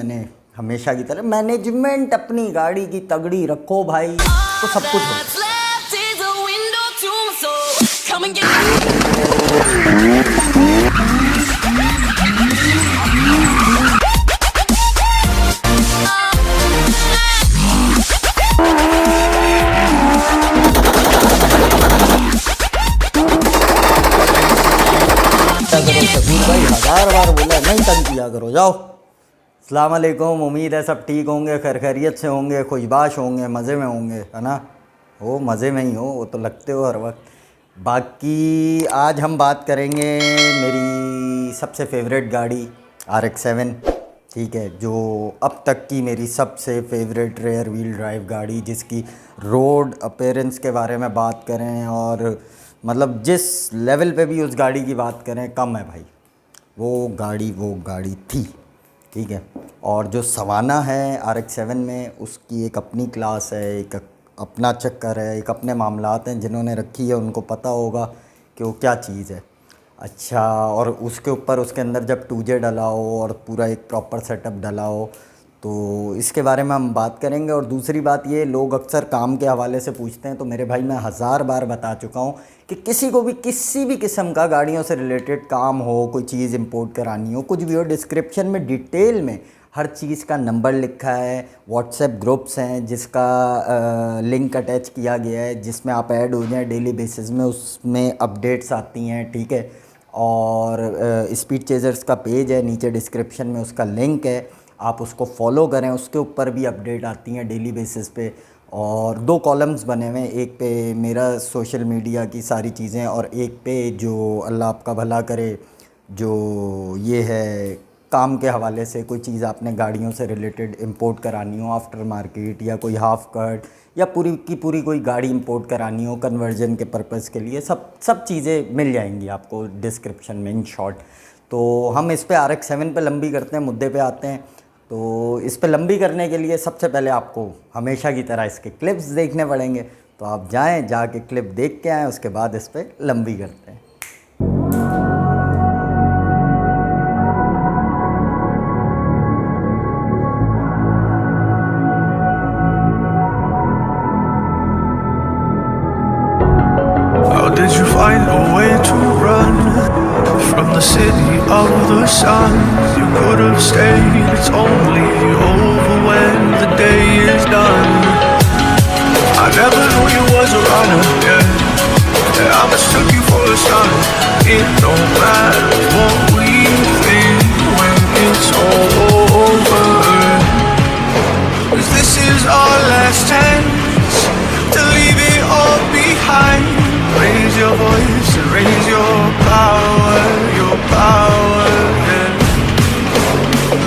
मैंने हमेशा की तरह मैनेजमेंट अपनी गाड़ी की तगड़ी रखो भाई, तो सब कुछ हो। भाई 1000 बार बोला नहीं तंग किया करो, जाओ। अस्सलाम वालेकुम, उम्मीद है सब ठीक होंगे, खैरियत से होंगे, खुशबाश होंगे, मज़े में होंगे, है ना। हो मज़े में ही हो, वो तो लगते हो हर वक्त। बाकी आज हम बात करेंगे मेरी सबसे फेवरेट गाड़ी RX-7, ठीक है, जो अब तक की मेरी सबसे फेवरेट रेयर व्हील ड्राइव गाड़ी, जिसकी रोड अपीयरेंस के बारे में बात करें और मतलब जिस लेवल पे भी उस गाड़ी की बात करें कम है भाई। वो गाड़ी थी, ठीक है। और जो सवाना है RX-7 में, उसकी एक अपनी क्लास है, एक अपना चक्कर है, एक अपने मामलात हैं। जिन्होंने रखी है उनको पता होगा कि वो क्या चीज़ है। अच्छा, और उसके ऊपर उसके अंदर जब 2J डला हो और पूरा एक प्रॉपर सेटअप डला हो, तो इसके बारे में हम बात करेंगे। और दूसरी बात ये, लोग अक्सर काम के हवाले से पूछते हैं, तो मेरे भाई मैं 1000 बार बता चुका हूँ कि किसी को भी किसी भी किस्म का गाड़ियों से रिलेटेड काम हो, कोई चीज़ इंपोर्ट करानी हो, कुछ भी हो, डिस्क्रिप्शन में डिटेल में हर चीज़ का नंबर लिखा है। व्हाट्सएप ग्रुप्स हैं जिसका लिंक अटैच किया गया है, जिसमें आप ऐड हो जाएं डेली बेसिस में, उसमें अपडेट्स आती हैं, ठीक है। और स्पीड चेजर्स का पेज है, नीचे डिस्क्रिप्शन में उसका लिंक है, आप उसको फॉलो करें, उसके ऊपर भी अपडेट आती हैं डेली बेसिस पे। और 2 कॉलम्स बने हुए हैं, एक पे मेरा सोशल मीडिया की सारी चीज़ें और एक पे जो अल्लाह आपका भला करे, जो ये है काम के हवाले से कोई चीज़ आपने गाड़ियों से रिलेटेड इंपोर्ट करानी हो, आफ्टर मार्केट या कोई हाफ कट या पूरी की पूरी कोई गाड़ी इंपोर्ट करानी हो कन्वर्जन के पर्पज़ के लिए, सब चीज़ें मिल जाएंगी आपको डिस्क्रिप्शन में, इन शॉर्ट। तो हम इस पे RX-7 पे लंबी करते हैं, मुद्दे पे आते हैं। तो इस पे लंबी करने के लिए सबसे पहले आपको हमेशा की तरह इसके क्लिप्स देखने पड़ेंगे। तो आप जाके क्लिप देख के आएँ, उसके बाद इस पे लंबी करते हैं। Did you find a way to run from the city of the sun? You could have stayed, it's only over when the day is done. I never knew you was a runner, yeah. I mistook you for a son. It don't matter what we think when it's all over, 'cause this is our last chance to leave it all behind. Raise your voice and raise your power, yeah.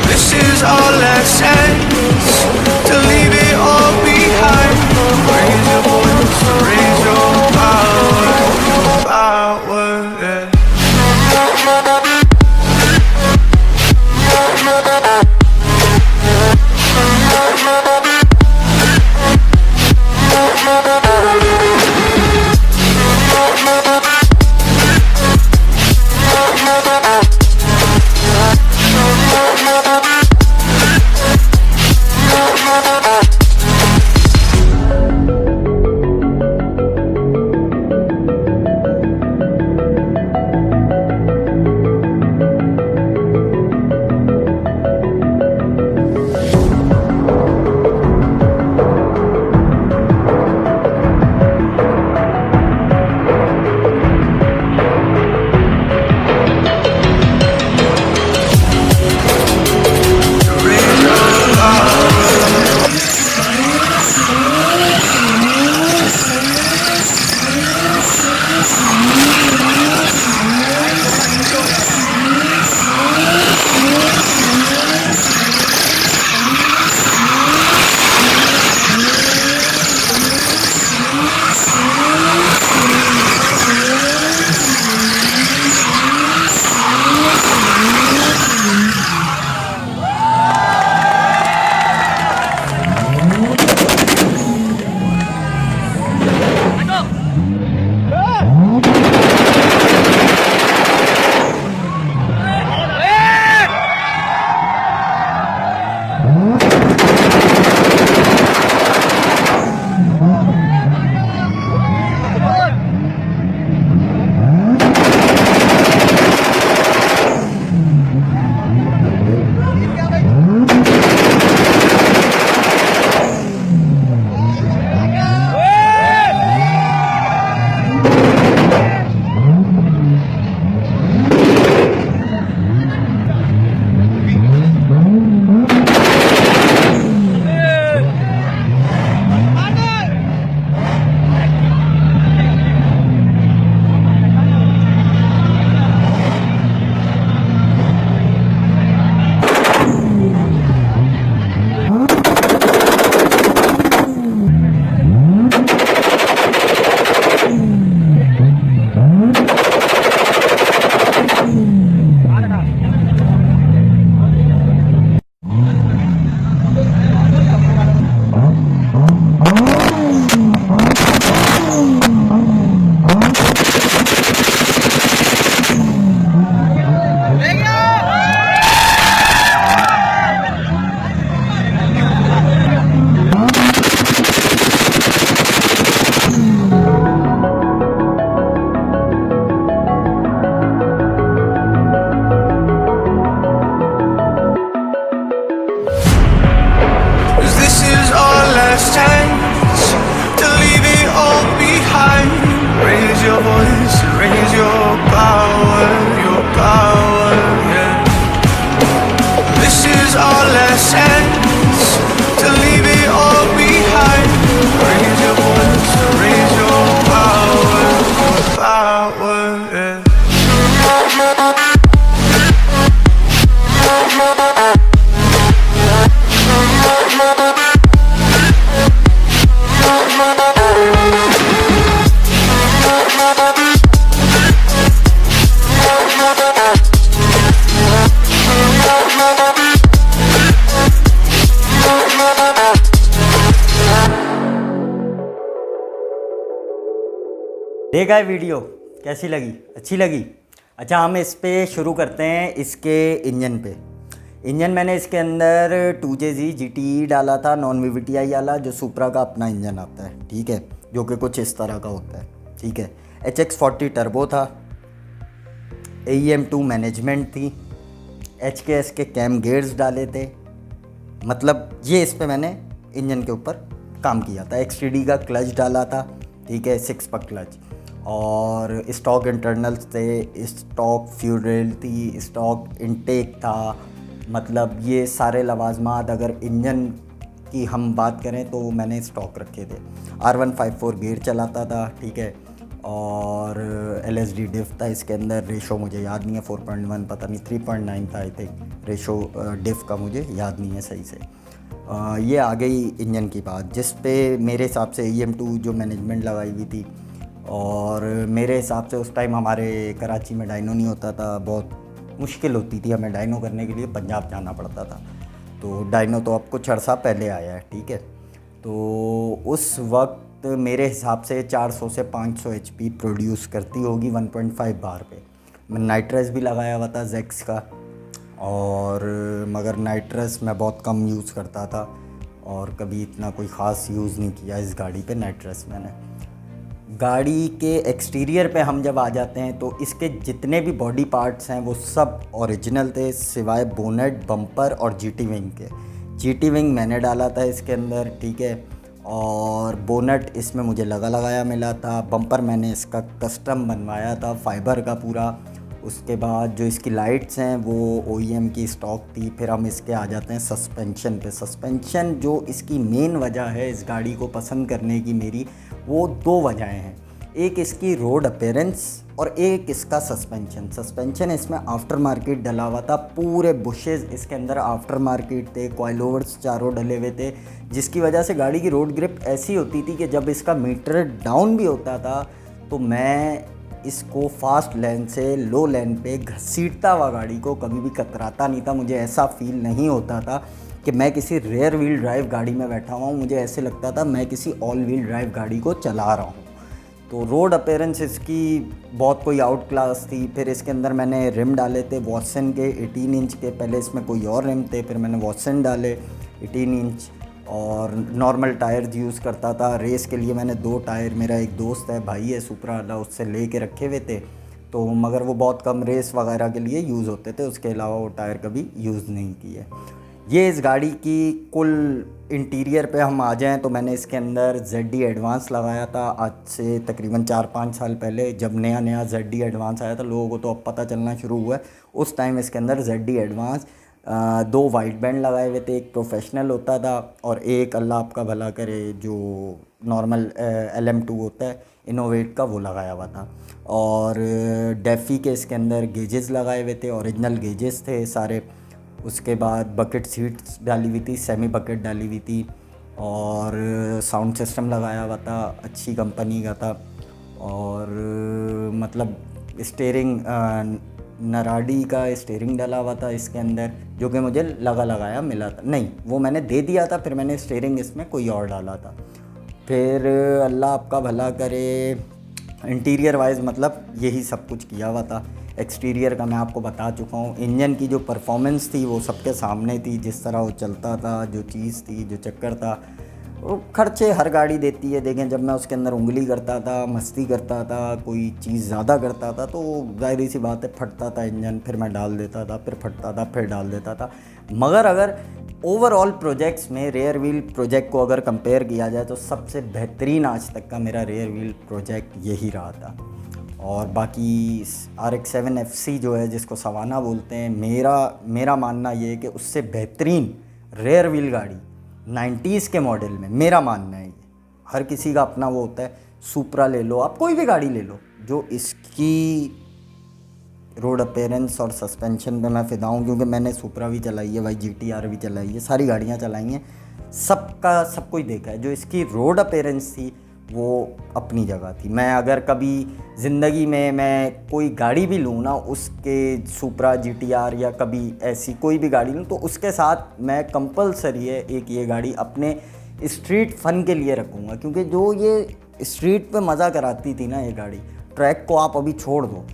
This is our last chance to leave it all behind. Raise your voice and raise your power, yeah. sense to leave it all behind. Raise your voice, raise your power, yeah. देखा है video, कैसी लगी? अच्छी लगी? अच्छा, हम इस पे शुरू करते हैं इसके इंजन पे। इंजन मैंने इसके अंदर 2JZ GTE डाला था, नॉन VVTi वाला, जो सुपरा का अपना इंजन आता है, ठीक है, जो कि कुछ इस तरह का होता है, ठीक है। HX40 टर्बो था, AEM2 मैनेजमेंट थी, HKS के कैम गेयर्स डाले थे, मतलब ये इस पे मैंने इंजन के ऊपर काम किया था। XTD का क्लच डाला था, ठीक है, 6 पक क्लच, और स्टॉक इंटरनल्स थे, स्टॉक फ्यूल रेल थी, स्टॉक इनटेक था, मतलब ये सारे लवाजमात अगर इंजन की हम बात करें तो मैंने स्टॉक रखे थे। R154 गियर चलाता था, ठीक है, और LSD डिफ था इसके अंदर। रेशो मुझे याद नहीं है, 4.1 पता नहीं 3.9 था आई थिंक रेशो डिफ का, मुझे याद नहीं है सही से। ये आ गई इंजन की बात, जिस पे मेरे हिसाब से AEM2 जो मैनेजमेंट लगाई हुई थी, और मेरे हिसाब से उस टाइम हमारे कराची में डाइनो नहीं होता था, बहुत मुश्किल होती थी हमें डाइनो करने के लिए, पंजाब जाना पड़ता था। तो डाइनो तो अब कुछ अर्सा पहले आया है, ठीक है। तो उस वक्त मेरे हिसाब से 400 से 500 HP प्रोड्यूस करती होगी 1.5 बार पे। मैं नाइट्रस भी लगाया हुआ था जेक्स का, और मगर नाइट्रस मैं बहुत कम यूज़ करता था, और कभी इतना कोई ख़ास यूज़ नहीं किया इस गाड़ी पे नाइट्रस मैंने। गाड़ी के एक्सटीरियर पे हम जब आ जाते हैं तो इसके जितने भी बॉडी पार्ट्स हैं वो सब ओरिजिनल थे, सिवाय बोनेट, बम्पर और GT विंग के। GT विंग मैंने डाला था इसके अंदर, ठीक है, और बोनेट इसमें मुझे लगाया मिला था। बम्पर मैंने इसका कस्टम बनवाया था, फाइबर का पूरा। उसके बाद जो इसकी लाइट्स हैं वो OEM की स्टॉक थी। फिर हम इसके आ जाते हैं सस्पेंशन पे। सस्पेंशन जो इसकी मेन वजह है इस गाड़ी को पसंद करने की मेरी, वो 2 वजहें हैं। एक इसकी रोड अपीयरेंस और एक इसका सस्पेंशन। सस्पेंशन इसमें आफ्टर मार्केट डला हुआ था, पूरे बुशेज़ इसके अंदर आफ्टर मार्केट थे, कॉइल ओवर्स चारों डले हुए थे, जिसकी वजह से गाड़ी की रोड ग्रिप ऐसी होती थी कि जब इसका मीटर डाउन भी होता था तो मैं इसको फास्ट लेन से लो लेन पे घसीटता हुआ गाड़ी को कभी भी कतराता नहीं था। मुझे ऐसा फील नहीं होता था कि मैं किसी रेयर व्हील ड्राइव गाड़ी में बैठा हुआ हूँ, मुझे ऐसे लगता था मैं किसी ऑल व्हील ड्राइव गाड़ी को चला रहा हूँ। तो रोड अपीयरेंस इसकी बहुत कोई आउट क्लास थी। फिर इसके अंदर मैंने रिम डाले थे वॉटसन के 18 इंच के, पहले इसमें कोई और रिम थे, फिर मैंने वॉटसन डाले 18 इंच, और नॉर्मल टायर्स यूज़ करता था। रेस के लिए मैंने 2 टायर, मेरा एक दोस्त है, भाई है सुपरा वाला, उससे ले के रखे हुए थे, तो मगर वो बहुत कम रेस वगैरह के लिए यूज़ होते थे, उसके अलावा वो टायर कभी यूज़ नहीं किए। ये इस गाड़ी की कुल इंटीरियर पे हम आ जाएं तो मैंने इसके अंदर ZD एडवांस लगाया था आज से तकरीबन 4-5 साल पहले। जब नया ZD एडवांस आया था, लोगों को तो अब पता चलना शुरू हुआ है, उस टाइम इसके अंदर ZD एडवांस 2 वाइट बैंड लगाए हुए थे, एक प्रोफेशनल होता था और एक अल्लाह आपका भला करे जो नॉर्मल LM2 होता है इनोवेट का, वो लगाया हुआ था। और डेफ़ी के इसके अंदर गेजेस लगाए हुए थे, ओरिजिनल गेजेस थे सारे। उसके बाद बकेट सीट्स डाली हुई थी, सेमी बकेट डाली हुई थी, और साउंड सिस्टम लगाया हुआ था, अच्छी कंपनी का था। और मतलब स्टीयरिंग नराडी का स्टीयरिंग डाला हुआ था इसके अंदर, जो कि मुझे लगाया मिला था, नहीं वो मैंने दे दिया था, फिर मैंने स्टीयरिंग इसमें कोई और डाला था। फिर अल्लाह आपका भला करे इंटीरियर वाइज मतलब यही सब कुछ किया हुआ था। एक्सटीरियर का मैं आपको बता चुका हूँ। इंजन की जो परफॉर्मेंस थी वो सबके सामने थी, जिस तरह वो चलता था, जो चीज़ थी, जो चक्कर था, वो खर्चे हर गाड़ी देती है। देखें, जब मैं उसके अंदर उंगली करता था, मस्ती करता था, कोई चीज़ ज़्यादा करता था, तो ज़ाहिर सी बात है फटता था इंजन, फिर मैं डाल देता था, फिर फटता था, फिर डाल देता था। मगर अगर ओवरऑल प्रोजेक्ट्स में रेयर व्हील प्रोजेक्ट को अगर कंपेयर किया जाए तो सबसे बेहतरीन आज तक का मेरा रेयर व्हील प्रोजेक्ट यही रहा था। और बाकी RX-7 FC जो है, जिसको सवाना बोलते हैं, मेरा मानना ये है कि उससे बेहतरीन रेयर व्हील गाड़ी 90s के मॉडल में, मेरा मानना है ये। हर किसी का अपना वो होता है, सुपरा ले लो आप, कोई भी गाड़ी ले लो, जो इसकी रोड अपीयरेंस और सस्पेंशन पे मैं फिदा हूँ, क्योंकि मैंने सुपरा भी चलाई है भाई, GTR भी चलाई है, सारी गाड़ियाँ चलाई हैं, सबका सब कुछ देखा है। जो इसकी रोड अपीयरेंस थी वो अपनी जगह थी। मैं अगर कभी ज़िंदगी में मैं कोई गाड़ी भी लूँ ना, उसके सुपरा GTR या कभी ऐसी कोई भी गाड़ी लूँ, तो उसके साथ मैं कंपलसरी है एक ये गाड़ी अपने स्ट्रीट फन के लिए रखूँगा, क्योंकि जो ये स्ट्रीट पे मज़ा कराती थी ना ये गाड़ी, ट्रैक को आप अभी छोड़ दो,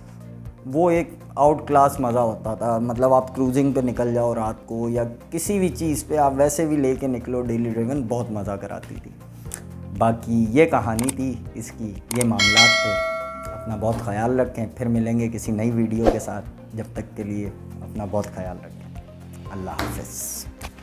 वो एक आउट क्लास मज़ा होता था। मतलब आप क्रूजिंग पे निकल जाओ रात को या किसी भी चीज़ पे आप वैसे भी लेके निकलो, डेली ड्राइवन बहुत मज़ा कराती थी। बाकी ये कहानी थी इसकी, ये मामलात थे। अपना बहुत ख्याल रखें, फिर मिलेंगे किसी नई वीडियो के साथ। जब तक के लिए अपना बहुत ख्याल रखें। अल्लाह हाफ़िज़।